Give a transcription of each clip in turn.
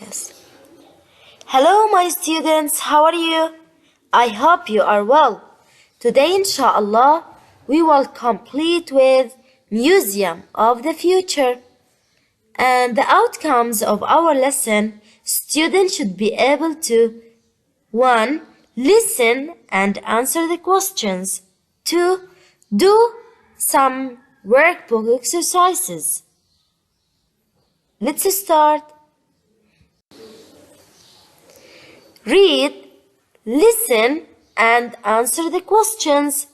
Yes. Hello, my students. How are you? I hope you are well. Today, inshallah, we will complete with Museum of the Future. And the outcomes of our lesson, students should be able to 1. Listen and answer the questions. 2. Do some workbook exercises. Let's start. Read, listen, and answer the questions.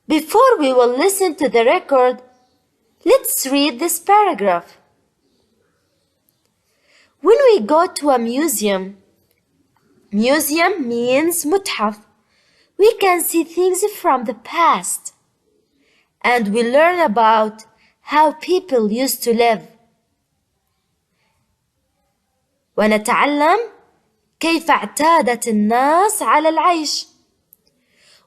Before we will listen to the record, let's read this paragraph. When we go to a museum means متحف. We can see things from the past and we learn about how people used to live. ونتعلم كيف اعتادت الناس على العيش.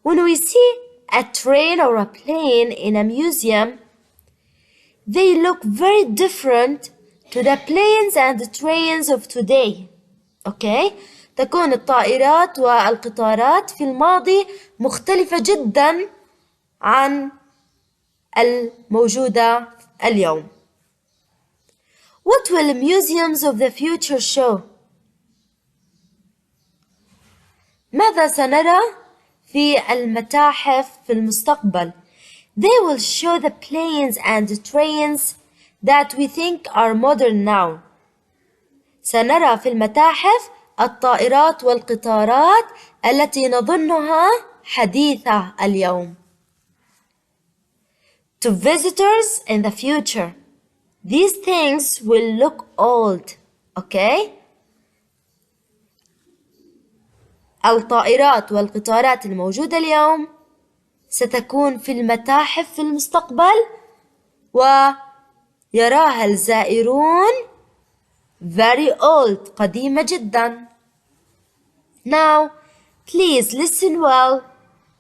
When we see a train or a plane in a museum, they look very different to the planes and the trains of today. Okay? تكون الطائرات والقطارات في الماضي مختلفة جدا عن الموجودة اليوم. What will museums of the future show? ماذا سنرى في المتاحف في المستقبل؟ They will show the planes and the trains that we think are modern now. سنرى في المتاحف الطائرات والقطارات التي نظنها حديثة اليوم. To visitors in the future, these things will look old, okay? الطائرات والقطارات الموجودة اليوم ستكون في المتاحف في المستقبل ويراها الزائرون very old قديمة جدا. Now, please listen well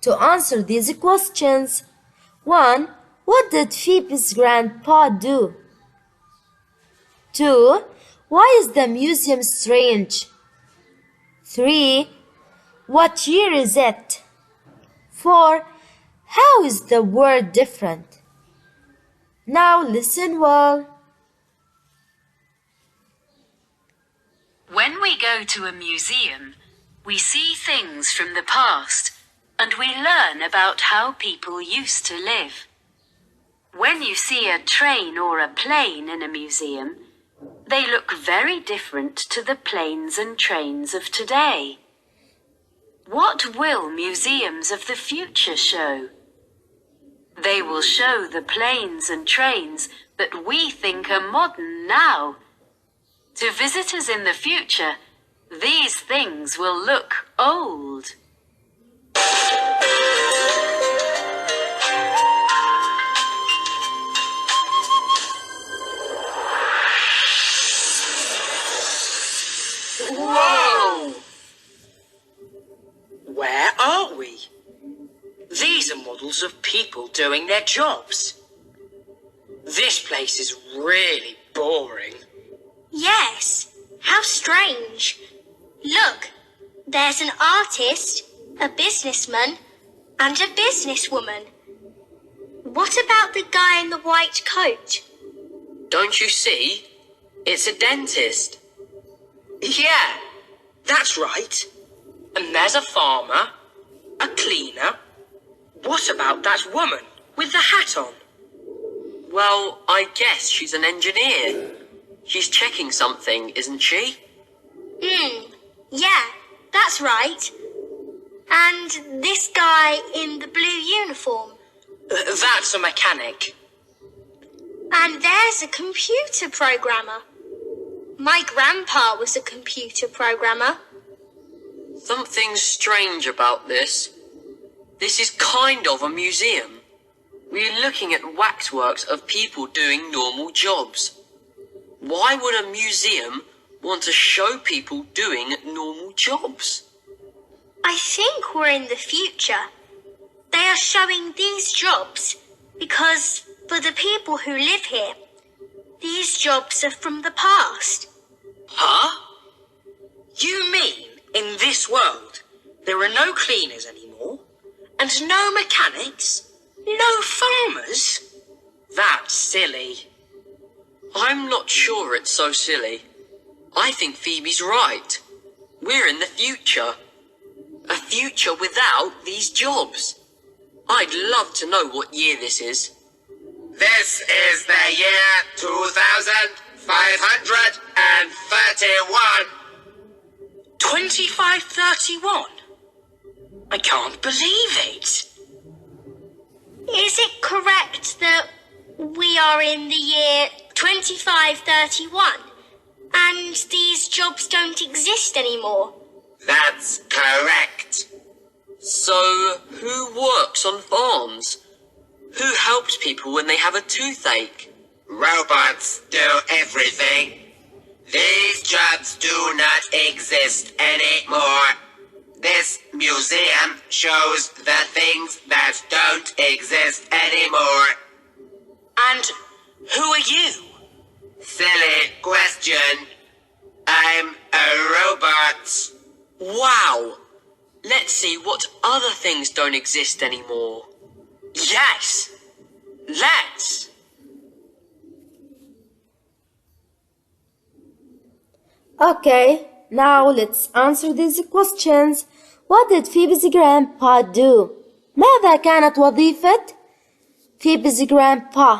to answer these questions. 1. What did Phoebe's grandpa do? 2. Why is the museum strange? 3. What year is it? 4. How is the word different? Now listen well. When we go to a museum, we see things from the past and we learn about how people used to live. When you see a train or a plane in a museum, they look very different to the planes and trains of today. What will museums of the future show? They will show the planes and trains that we think are modern now. To visitors in the future, these things will look old. Whoa! Where are we? These are models of people doing their jobs. This place is really boring. Yes, how strange. Look, there's an artist, a businessman, and a businesswoman. What about the guy in the white coat? Don't you see? It's a dentist. Yeah, that's right. And there's a farmer, a cleaner. What about that woman with the hat on? Well, I guess she's an engineer. She's checking something, isn't she? Yeah, that's right. And this guy in the blue uniform. That's a mechanic. And there's a computer programmer. My grandpa was a computer programmer. Something's strange about this. This is kind of a museum. We're looking at waxworks of people doing normal jobs. Why would a museum want to show people doing normal jobs? I think we're in the future. They are showing these jobs because for the people who live here, these jobs are from the past. Huh? this world, there are no cleaners anymore, and no mechanics, no farmers? That's silly. I'm not sure it's so silly. I think Phoebe's right. We're in the future. A future without these jobs. I'd love to know what year this is. This is the year 2531. 2531? I can't believe it. Is it correct that we are in the year 2531 and these jobs don't exist anymore? That's correct. So, who works on farms? Who helps people when they have a toothache? Robots do everything. These jobs do not exist anymore. This museum shows the things that don't exist anymore. And who are you? Silly question. I'm a robot. Wow! Let's see what other things don't exist anymore. Yes, let's. Okay, now let's answer these questions. What did Phoebe's grandpa do? ماذا كانت وظيفة Phoebe's grandpa?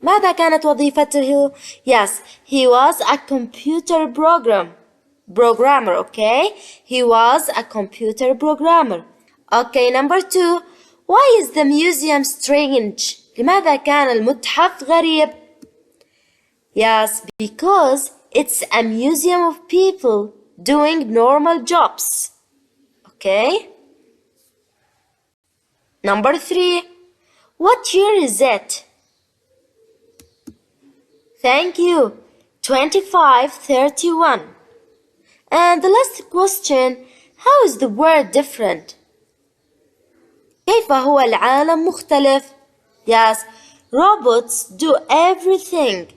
ماذا كانت وظيفته? Yes, he was a computer programmer, okay? He was a computer programmer. Okay, number 2. Why is the museum strange? لماذا كان المتحف غريب? Yes, because it's a museum of people doing normal jobs. Okay? Number 3. What year is it? Thank you. 2531. And the last question, how is the world different? كيف هو العالم مختلف? Yes, robots do everything.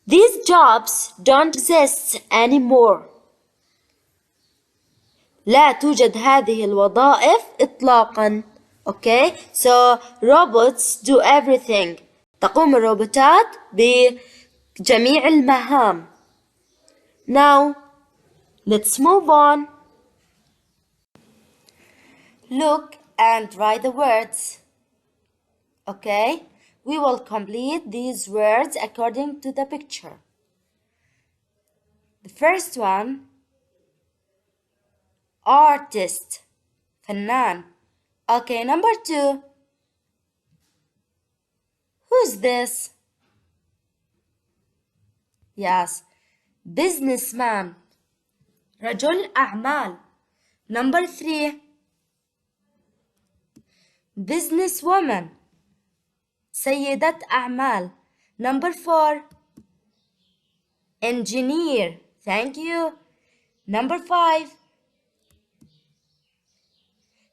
These jobs don't exist anymore. لا توجد هذه الوظائف إطلاقا. Okay, so robots do everything. تقوم الروبوتات بجميع المهام. Now, let's move on. Look and write the words. Okay, we will complete these words according to the picture. The first one, artist, فنان. Okay, number 2. Who's this? Yes, businessman, رجل أعمال. Number 3. businesswoman, سيدة أعمال. Number 4. engineer. Thank you. Number 5.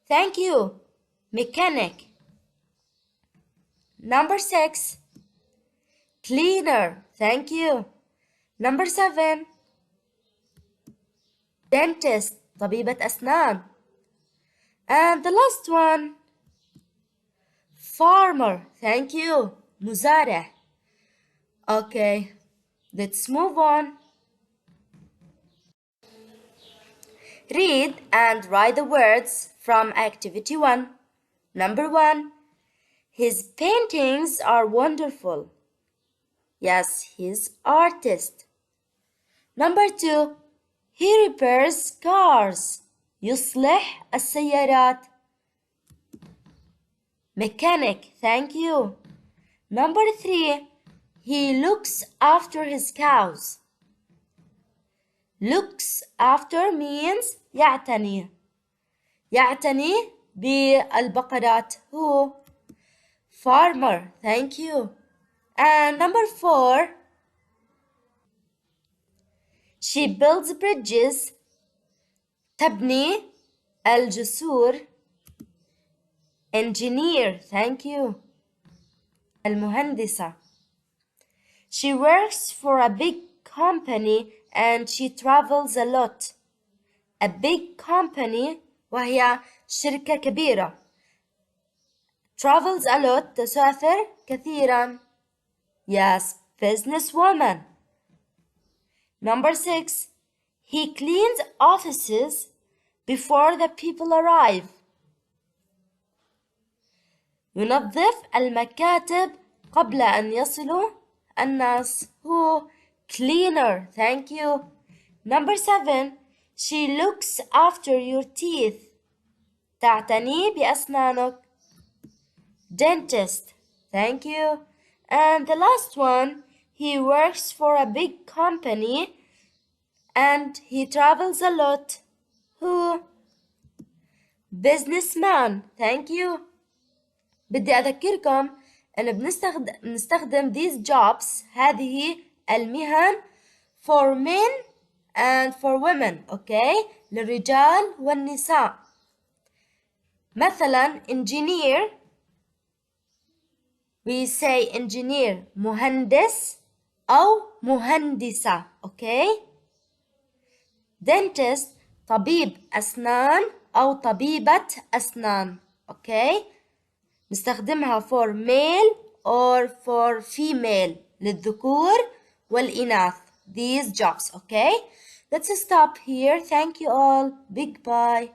Thank you. mechanic. Number 6. cleaner. Thank you. Number 7. dentist. طبيبة أسنان. And the last one, farmer. Thank you. مزارع. Okay, let's move on. Read and write the words from activity 1. Number 1. His paintings are wonderful. Yes, he's artist. Number 2. He repairs cars. يصلح السيارات. Mechanic. Thank you. Number 3. He looks after his cows. Looks after means يعتني بالبقرات. Who? Farmer. Thank you. And number 4. She builds bridges. تبني الجسور. Engineer. Thank you. المهندسة. She works for a big company and she travels a lot. A big company وهي شركة كبيرة. Travels a lot تسافر كثيرا. Yes, businesswoman. Number 6. He cleans offices before the people arrive. ينظف المكاتب قبل أن يصلوا الناس. Who? Cleaner. Thank you. Number 7. She looks after your teeth. تعتني بأسنانك. Dentist. Thank you. And the last one, he works for a big company and he travels a lot. Who? Businessman. Thank you. بدي أذكركم أن بنستخدم these jobs هذه المهن for men and for women. Okay? للرجال والنساء. مثلا engineer, we say engineer مهندس أو مهندسة. Okay? Dentist طبيب أسنان أو طبيبة أسنان. Okay? نستخدمها for male or for female للذكور والإناث. These jobs. Okay? Let's stop here. Thank you all. Big bye.